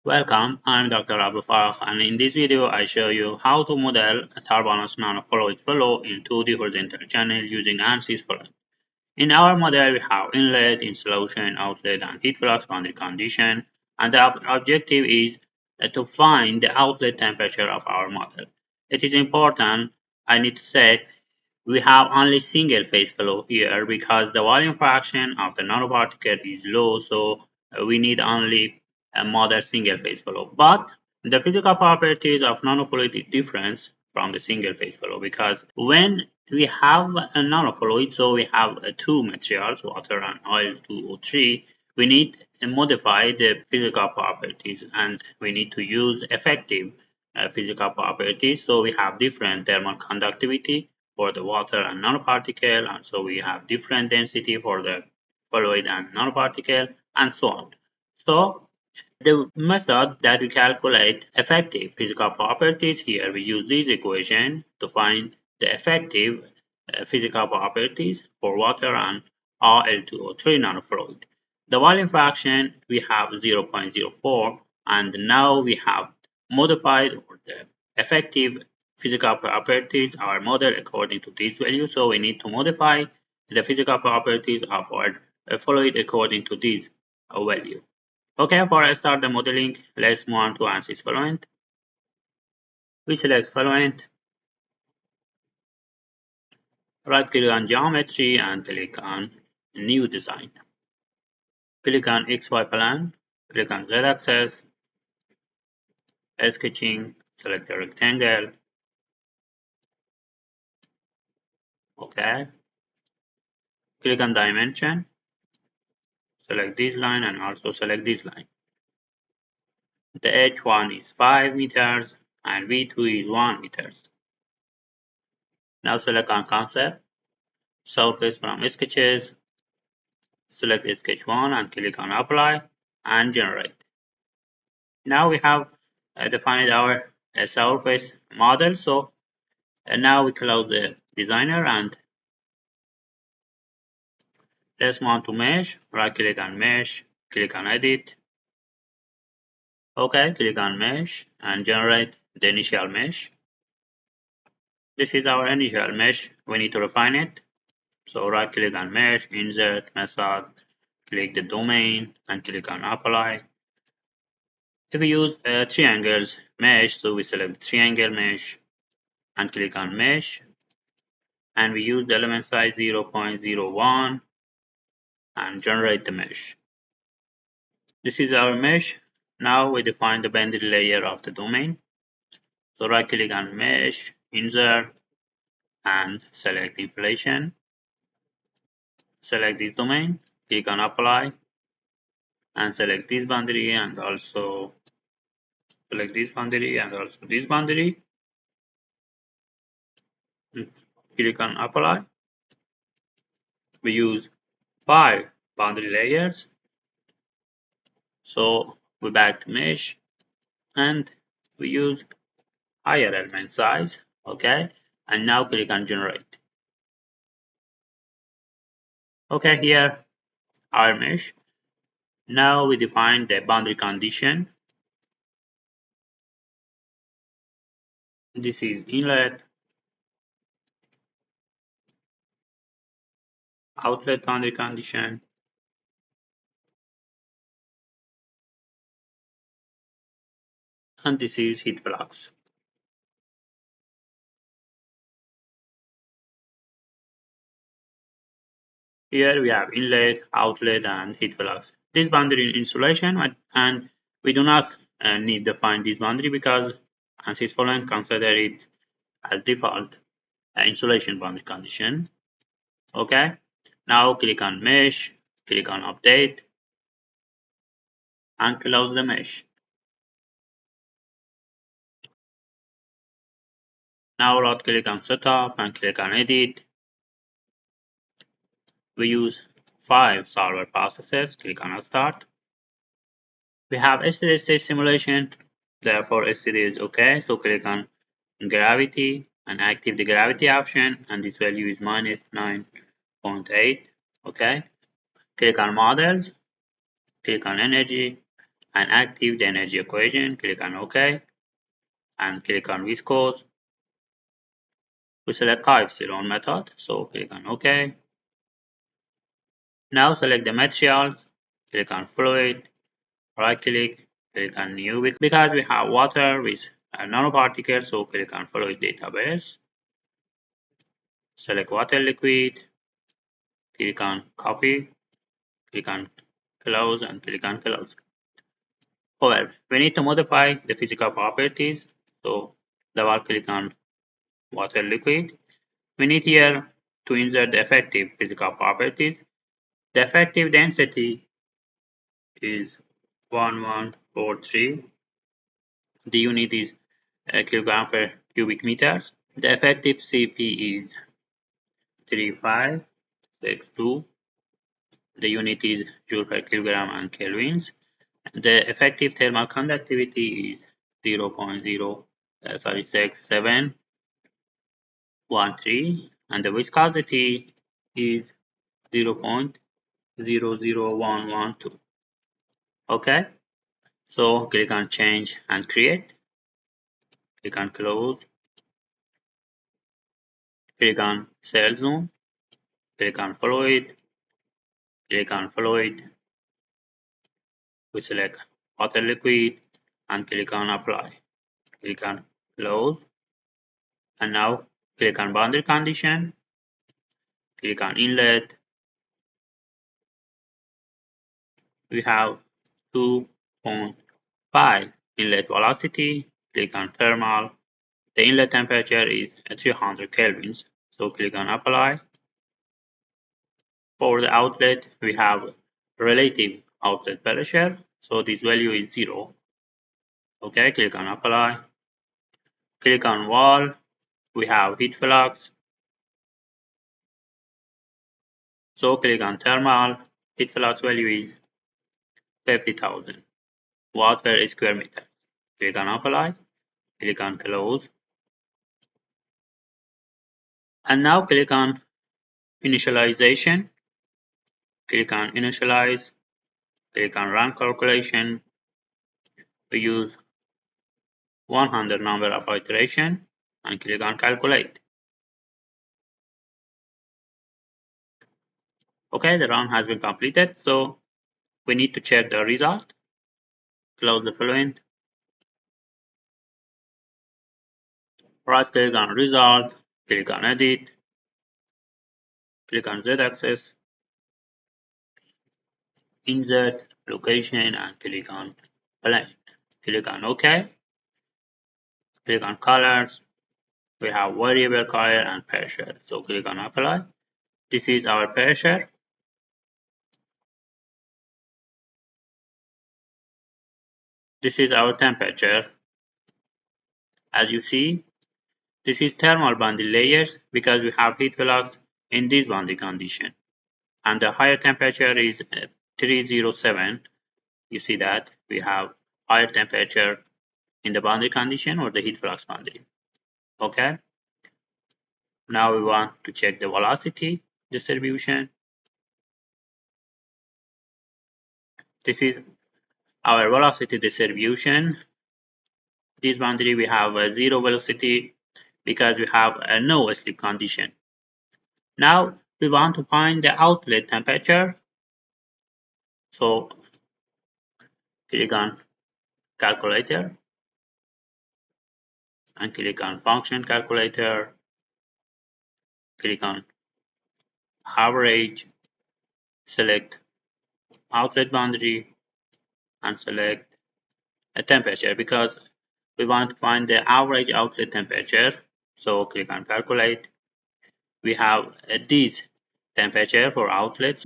Welcome, I'm Dr. Abu Farah, and in this video I show you how to model a carbonous nanofluid flow in 2D horizontal channel using ANSYS Fluent. In our model we have inlet, insolution, outlet, and heat flux boundary condition, and the objective is to find the outlet temperature of our model. It is important, I need to say, we have only single phase flow here because the volume fraction of the nanoparticle is low, so we need only a model single phase flow. But the physical properties of nanofluid is different from the single phase flow because when we have a nanofluid, so we have two materials, water and oil 2O3, we need to modify the physical properties and we need to use effective physical properties. So we have different thermal conductivity for the water and nanoparticle, and so we have different density for the fluid and nanoparticle, and so on. So the method that we calculate effective physical properties, here we use this equation to find the effective physical properties for water and Al2O3 nanofluid. The volume fraction we have 0.04, and now we have modified the effective physical properties our model according to this value, so we need to modify the physical properties of our fluid according to this value. Okay, for start the modeling, let's move on to ANSYS Fluent. We select Fluent, right click on Geometry and click on New Design. Click on XY Plan, click on Z Axis, Sketching, select a rectangle. Okay, click on Dimension, select this line and also select this line. The H1 is 5 meters and V2 is 1 meters. Now select on Concept, Surface from Sketches, select sketch 1 and click on Apply and Generate. Now we have defined our surface model. So now we close the designer and let's move on to Mesh. Right click on Mesh, click on Edit. Okay, click on Mesh and generate the initial mesh. This is our initial mesh. We need to refine it. So right click on Mesh, Insert, Method, click the domain and click on Apply. If we use triangles mesh, so we select the triangle mesh and click on Mesh, and we use the element size 0.01 and generate the mesh. This is our mesh. Now we define the boundary layer of the domain. So right click on Mesh, Insert, and select Inflation. Select this domain, click on Apply, and select this boundary and also select this boundary and also this boundary. Click on Apply. We use 5 boundary layers. So we back to Mesh and we use higher element size. Okay, and now click on Generate. Okay, here our mesh. Now we define the boundary condition. This is inlet, outlet boundary condition, and this is heat flux. Here we have inlet, outlet, and heat flux. This boundary insulation, and we do not need to define this boundary because ANSYS Fluent consider it as default insulation boundary condition. Okay, now click on Mesh, click on Update, and close the mesh. Now right click on Setup and click on Edit. We use 5 solver processes. Click on Start. We have steady state simulation, therefore steady is okay. So click on Gravity and activate the gravity option, and this value is -9.8. Okay, click on models, click on energy, and active the energy equation. Click on OK, and click on viscose. We select epsilon method, so click on OK. Now select the materials, click on fluid, right click, click on new because we have water with nanoparticles, so click on fluid database, select water liquid, click on copy, click on close and click on close. However, we need to modify the physical properties, so double click on water liquid. We need here to insert the effective physical properties. The effective density is 1143. The unit is kilogram per cubic meters. The effective Cp is 3562. The unit is joule per kilogram and kelvins. The effective thermal conductivity is 0.06713, and the viscosity is 0.00112. Okay, so click on change and create, click on close, click on cell zone, click on fluid, click on fluid, we select water liquid and click on apply, click on close, and now click on boundary condition, click on inlet. We have 2.5 inlet velocity, click on thermal. The inlet temperature is 300 kelvins, so click on apply. For the outlet, we have relative outlet pressure, so this value is 0. Okay, click on apply. Click on wall, we have heat flux, so click on thermal. Heat flux value is 50,000 watts per square meter. Click on apply, click on close, and now click on initialization, click on initialize, click on run calculation. We use 100 number of iteration and click on calculate. Okay, the run has been completed, so we need to check the result. Close the Fluent. Right click on result, click on edit, click on z-axis, insert location and click on plane. Click on OK, click on colors. We have variable color and pressure, so click on apply. This is our pressure. This is our temperature. As you see, this is thermal boundary layers because we have heat flux in this boundary condition. And the higher temperature is 307. You see that we have higher temperature in the boundary condition or the heat flux boundary. Okay. Now we want to check the velocity distribution. This is our velocity distribution. This boundary we have a zero velocity because we have a no slip condition. Now we want to find the outlet temperature. So click on calculator and click on function calculator. Click on average, select outlet boundary and select a temperature because we want to find the average outlet temperature. So click on calculate. We have this temperature for outlets.